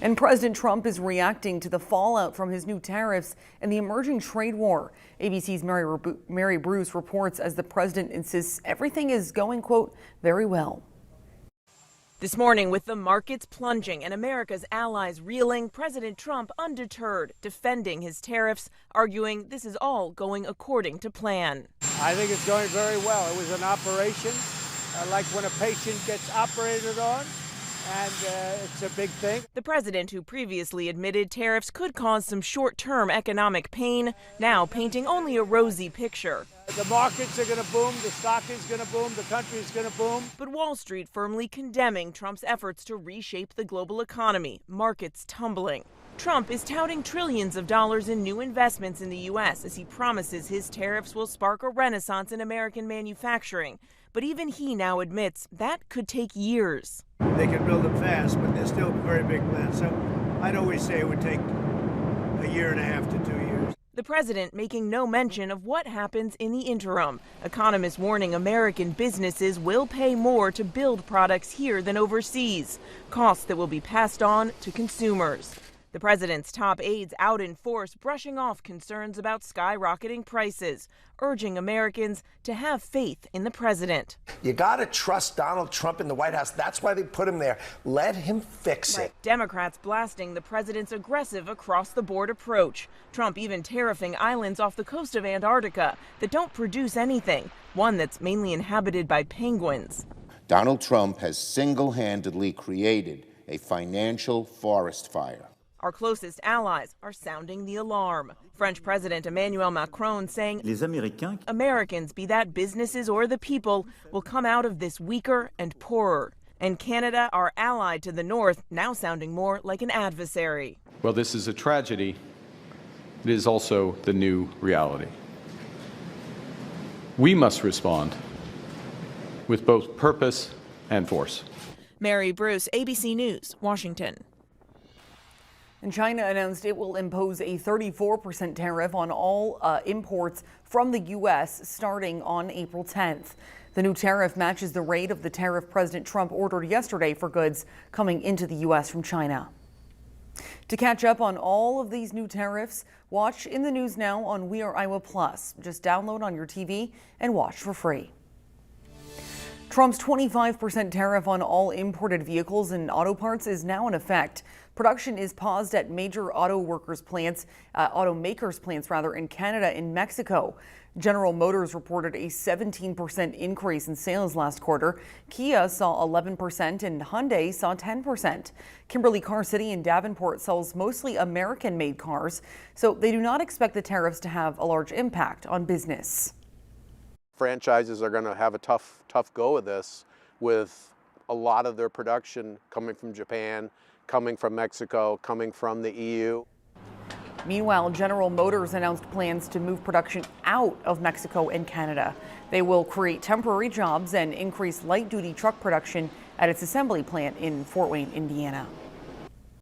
And President Trump is reacting to the fallout from his new tariffs and the emerging trade war. ABC's Mary Bruce reports as the president insists everything is going, quote, very well. This morning, with the markets plunging and America's allies reeling, President Trump undeterred, defending his tariffs, arguing this is all going according to plan. I think it's going very well. It was an operation like when a patient gets operated on, and it's a big thing. The president, who previously admitted tariffs could cause some short-term economic pain, now painting only a rosy picture. The markets are going to boom, the stock is going to boom, the country is going to boom. But Wall Street firmly condemning Trump's efforts to reshape the global economy, markets tumbling. Trump is touting trillions of dollars in new investments in the U.S. as he promises his tariffs will spark a renaissance in American manufacturing. But even he now admits that could take years. They can build them fast, but they're still very big plans. So I'd always say it would take a year and a half to 2 years. The president making no mention of what happens in the interim. Economists warning American businesses will pay more to build products here than overseas, costs that will be passed on to consumers. The president's top aides out in force, brushing off concerns about skyrocketing prices, urging Americans to have faith in the president. You got to trust Donald Trump in the White House. That's why they put him there. Let him fix it. Democrats blasting the president's aggressive across-the-board approach. Trump even tariffing islands off the coast of Antarctica that don't produce anything, one that's mainly inhabited by penguins. Donald Trump has single-handedly created a financial forest fire. Our closest allies are sounding the alarm. French President Emmanuel Macron saying Americans, be that businesses or the people, will come out of this weaker and poorer. And Canada, our ally to the north, now sounding more like an adversary. Well, this is a tragedy. It is also the new reality. We must respond with both purpose and force. Mary Bruce, ABC News, Washington. And China announced it will impose a 34% tariff on all imports from the U.S. starting on April 10th. The new tariff matches the rate of the tariff President Trump ordered yesterday for goods coming into the U.S. from China. To catch up on all of these new tariffs, watch In the News Now on We Are Iowa Plus. Just download on your TV and watch for free. Trump's 25% tariff on all imported vehicles and auto parts is now in effect. Production is paused at major automakers plants in Canada and Mexico. General Motors reported a 17% increase in sales last quarter. Kia saw 11% and Hyundai saw 10%. Kimberly Car City in Davenport sells mostly American-made cars, so they do not expect the tariffs to have a large impact on business. Franchises are going to have a tough go of this, with a lot of their production coming from Japan, coming from Mexico, coming from the EU. Meanwhile, General Motors announced plans to move production out of Mexico and Canada. They will create temporary jobs and increase light-duty truck production at its assembly plant in Fort Wayne, Indiana.